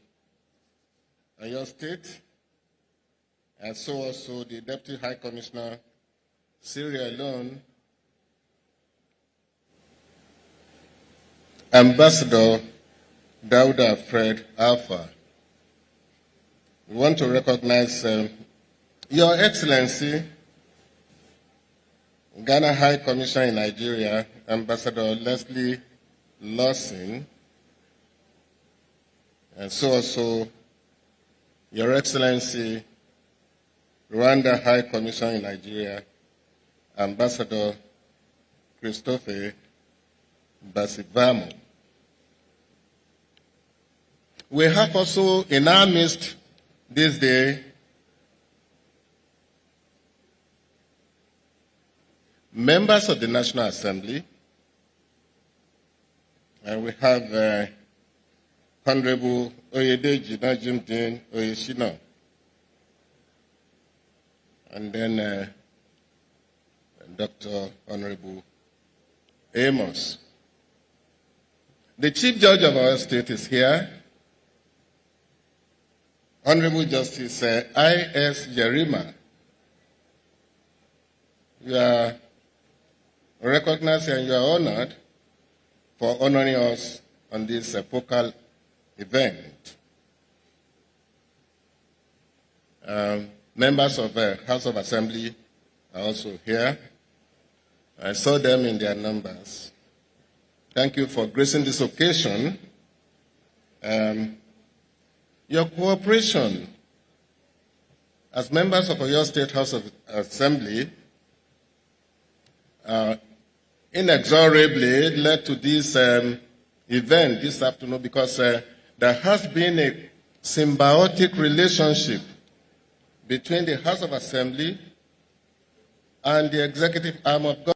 your state, and so also the Deputy High Commissioner, Sierra Leone, Ambassador Dauda Fred Alpha. We want to recognize Your Excellency, Ghana High Commissioner in Nigeria, Ambassador Leslie Lawson, and so also Your Excellency, Rwanda High Commissioner in Nigeria, Ambassador Christophe Basivamo. We have also in our midst this day members of the National Assembly, and we have Honorable Oyedeji Najimdin Oyeshina, and then Dr. Honorable Amos. The Chief Judge of our state is here, Honorable Justice I.S. Yerima, You are recognized and you are honored for honoring us on this epochal event. Members of the House of Assembly are also here. I saw them in their numbers. Thank you for gracing this occasion. Your cooperation as members of Oyo State House of Assembly inexorably led to this event this afternoon because there has been a symbiotic relationship between the House of Assembly and the executive arm of government.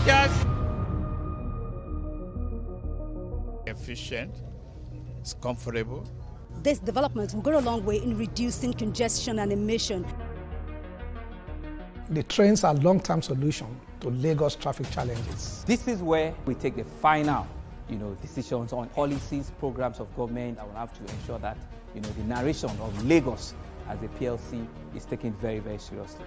Yes. Efficient, it's comfortable. This development will go a long way in reducing congestion and emission. The trains are a long-term solution to Lagos traffic challenges. This is where we take the final, decisions on policies, programs of government. I will have to ensure that, the narration of Lagos as a PLC is taken very, very seriously.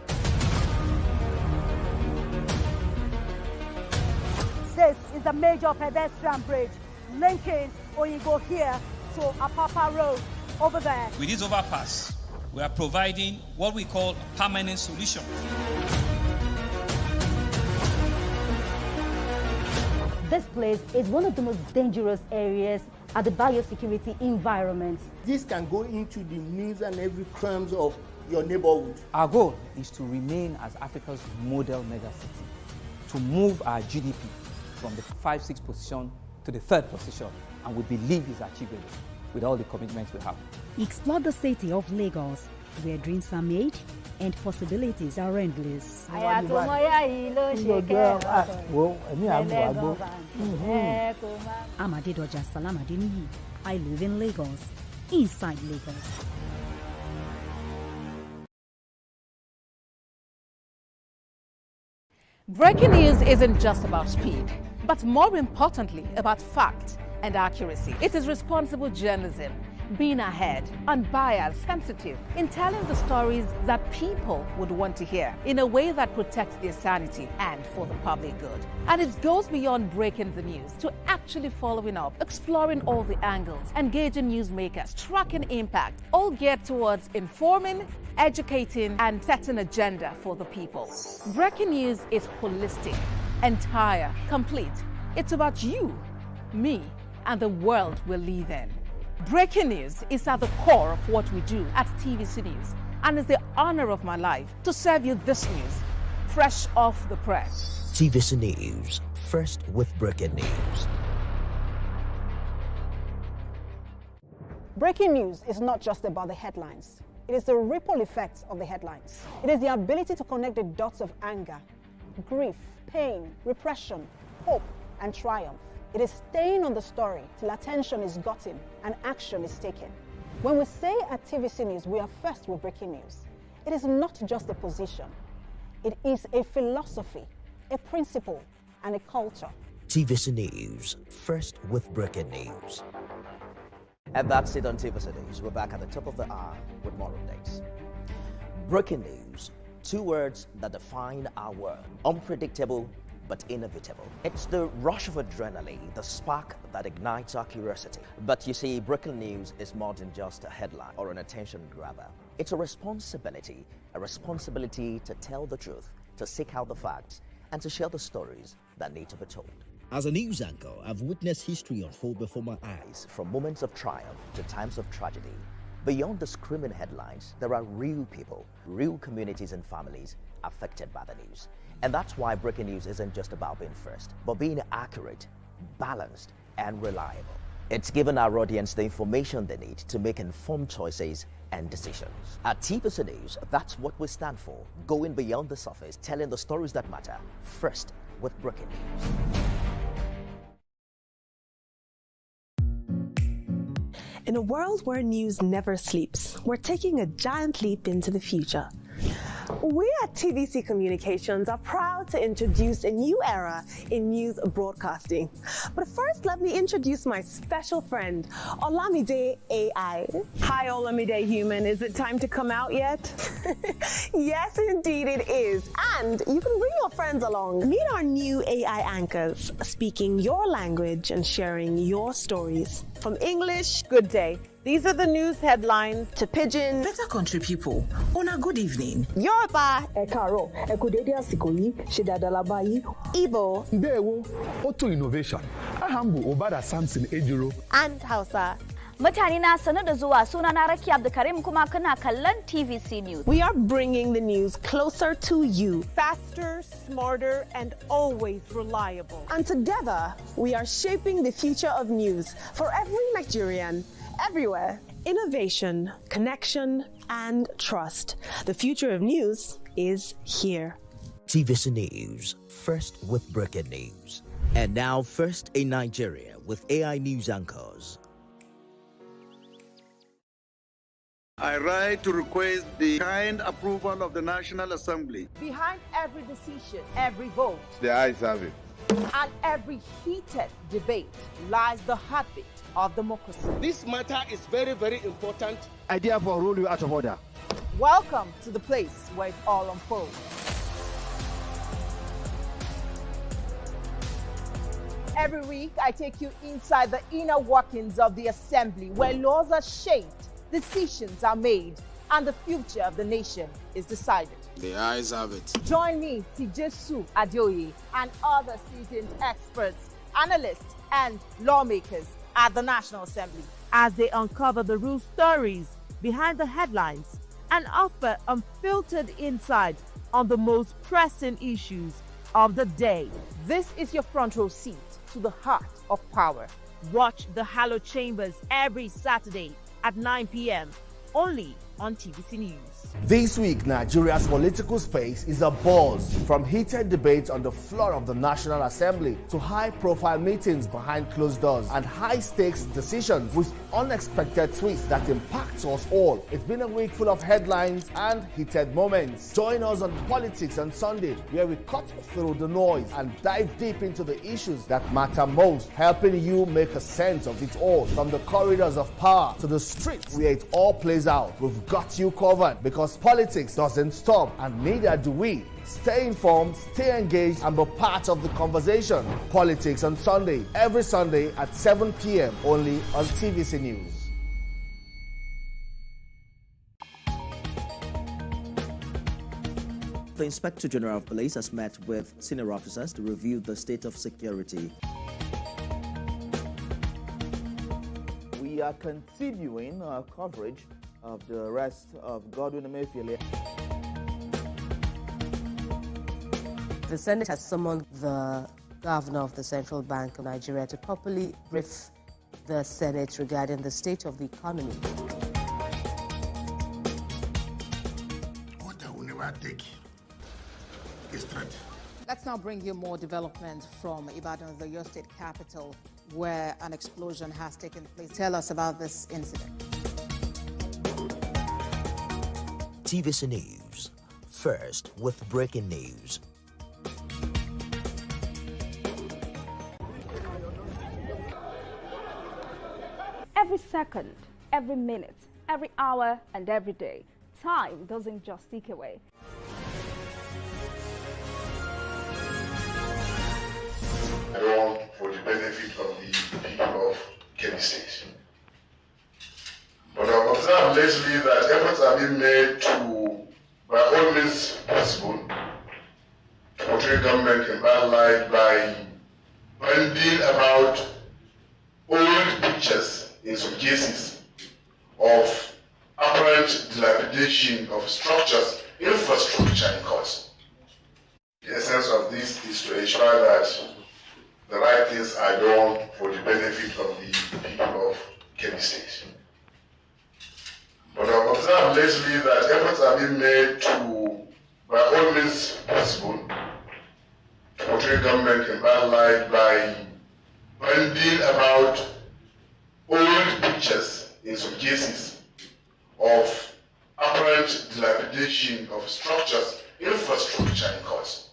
This is a major pedestrian bridge linking Oyingo here to Apapa Road over there. With this overpass, we are providing what we call a permanent solution. This place is one of the most dangerous areas at the biosecurity environment. This can go into the news and every crumbs of your neighborhood. Our goal is to remain as Africa's model megacity, to move our GDP from the 5-6 position to the 3rd position, and we believe it's achievable with all the commitments we have. Explore the city of Lagos, where dreams are made and possibilities are endless. Amadedoja Salamadini, I live in Lagos, inside Lagos. Breaking news isn't just about speed, but more importantly, about fact and accuracy. It is responsible journalism, being ahead, unbiased, sensitive, in telling the stories that people would want to hear in a way that protects their sanity and for the public good. And it goes beyond breaking the news to actually following up, exploring all the angles, engaging newsmakers, tracking impact, all geared towards informing, educating and setting agenda for the people. Breaking news is holistic, entire, complete. It's about you, me, and the world we live in. Breaking news is at the core of what we do at TVC News, and it's the honor of my life to serve you this news, fresh off the press. TVC News, first with breaking news. Breaking news is not just about the headlines. It is the ripple effects of the headlines. It is the ability to connect the dots of anger, grief, pain, repression, hope, and triumph. It is staying on the story till attention is gotten and action is taken. When we say at TVC News we are first with breaking news, it is not just a position. It is a philosophy, a principle, and a culture. TVC News, first with breaking news. And that's it on TVC News. We're back at the top of the hour with more updates. Breaking news, two words that define our world: unpredictable but inevitable. It's the rush of adrenaline, the spark that ignites our curiosity. But you see, breaking news is more than just a headline or an attention grabber. It's a responsibility to tell the truth, to seek out the facts, and to share the stories that need to be told. As a news anchor, I've witnessed history unfold before my eyes. From moments of triumph to times of tragedy, beyond the screaming headlines, there are real people, real communities and families affected by the news. And that's why breaking news isn't just about being first, but being accurate, balanced, and reliable. It's given our audience the information they need to make informed choices and decisions. At TVC News, that's what we stand for: going beyond the surface, telling the stories that matter, first with breaking news. In a world where news never sleeps, we're taking a giant leap into the future. We at TVC Communications are proud to introduce a new era in news broadcasting. But first, let me introduce my special friend, Olamide AI. Hi, Olamide Human. Is it time to come out yet? Yes, indeed it is. And you can bring your friends along. Meet our new AI anchors, speaking your language and sharing your stories. From English, good day. These are the news headlines, to Pidgin. Better country people, Ona, good evening. Yoruba. Ekaro, Ekudede Asikoyi, Shidadalabayi. Igbo. Ndewo, Auto Innovation. Ahambu Obada Samson Ejiro. And Hausa. Mutane na sanar da zuwa, sunana Rakia Abdulkarim, kuma kana kallon TVC News. We are bringing the news closer to you. Faster, smarter, and always reliable. And together, we are shaping the future of news for every Nigerian, everywhere. Innovation, connection, and trust. The future of news is here. TVC News, first with breaking news. And now, first in Nigeria with AI news anchors. I write to request the kind approval of the National Assembly. Behind every decision, every vote, The ayes have it. and every heated debate lies the heartbeat of democracy. This matter is very, very important. I therefore rule you out of order. Welcome to the place where it all unfolds. Every week, I take you inside the inner workings of the assembly, where laws are shaped, decisions are made, and the future of the nation is decided. The ayes have it. Join me, Tijesu Adeoye, and other seasoned experts, analysts, and lawmakers at the National Assembly as they uncover the real stories behind the headlines and offer unfiltered insight on the most pressing issues of the day. This is your front row seat to the heart of power. Watch the Hallowed Chambers every Saturday at 9 p.m. only on TVC News. This week, Nigeria's political space is abuzz, from heated debates on the floor of the National Assembly to high-profile meetings behind closed doors and high-stakes decisions with unexpected twists that impact us all. It's been a week full of headlines and heated moments. Join us on Politics on Sunday, where we cut through the noise and dive deep into the issues that matter most, helping you make a sense of it all. From the corridors of power to the streets where it all plays out, we've got you covered, because politics doesn't stop, and neither do we. Stay informed, stay engaged, and be part of the conversation. Politics on Sunday, every Sunday at 7 p.m. only on TVC News. The Inspector General of Police has met with senior officers to review the state of security. We are continuing our coverage of the arrest of Godwin Emefiele. The Senate has summoned the governor of the Central Bank of Nigeria to properly brief the Senate regarding the state of the economy. What I will never take is threat. Let's now bring you more development from Ibadan, the Oyo State capital, where an explosion has taken place. Tell us about this incident. TVC News, first with breaking news. Every second, every minute, every hour, and every day, time doesn't just tick away. Done for the benefit of the people of Kebbi State. But I've observed lately that efforts are being made to, by all means possible, to portray government in bad light by bandying about old pictures, in some cases, of apparent dilapidation of structures, infrastructure in course. The essence of this is to ensure that the right things are done for the benefit of the people of Kebbi State. But I've observed lately that efforts are being made to, by all means possible, to portray government in bad light by bandying about old pictures, in some cases, of apparent dilapidation of structures, infrastructure in course.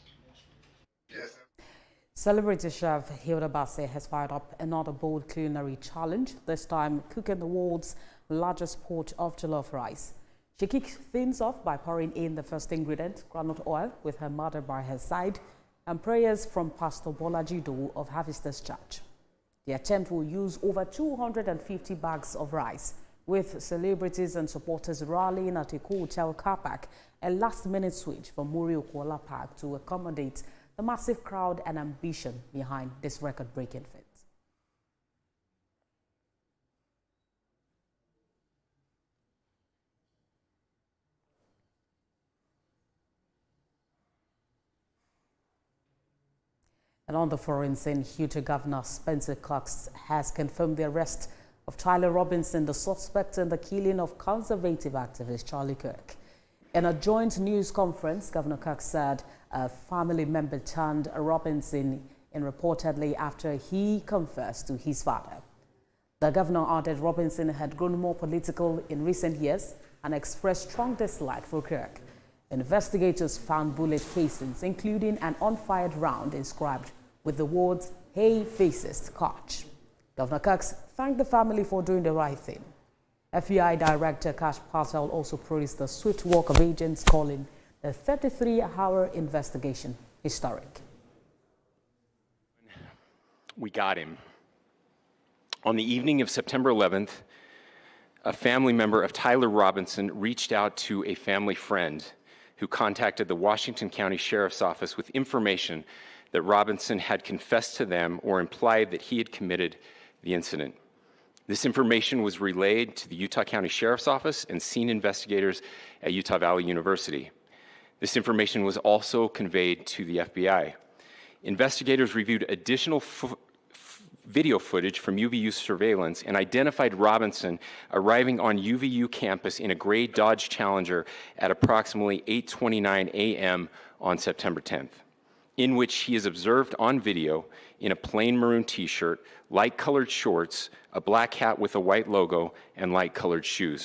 Celebrity chef Hilda Bassey has fired up another bold culinary challenge, this time cooking the world's largest pot of jollof rice. She kicked things off by pouring in the first ingredient, groundnut oil, with her mother by her side, and prayers from Pastor Bolaji Dowu of Harvesters Church. The attempt will use over 250 bags of rice, with celebrities and supporters rallying at a hotel car park, a last-minute switch from Muri Okuola Park to accommodate the massive crowd and ambition behind this record-breaking feat. And on the foreign scene, Utah Governor Spencer Cox has confirmed the arrest of Tyler Robinson, the suspect in the killing of conservative activist Charlie Kirk. In a joint news conference, Governor Cox said a family member turned Robinson in reportedly after he confessed to his father. The governor added Robinson had grown more political in recent years and expressed strong dislike for Kirk. Investigators found bullet casings, including an unfired round inscribed with the words, "Hey, fascist Koch." Governor Cox thanked the family for doing the right thing. FBI Director Kash Patel also praised the swift work of agents, calling the 33-hour investigation historic. We got him. On the evening of September 11th, a family member of Tyler Robinson reached out to a family friend who contacted the Washington County Sheriff's Office with information that Robinson had confessed to them or implied that he had committed the incident. This information was relayed to the Utah County Sheriff's Office and scene investigators at Utah Valley University. This information was also conveyed to the FBI. Investigators reviewed additional video footage from UVU surveillance and identified Robinson arriving on UVU campus in a gray Dodge Challenger at approximately 8:29 a.m. on September 10th, in which he is observed on video in a plain maroon t-shirt, light-colored shorts, a black hat with a white logo, and light-colored shoes.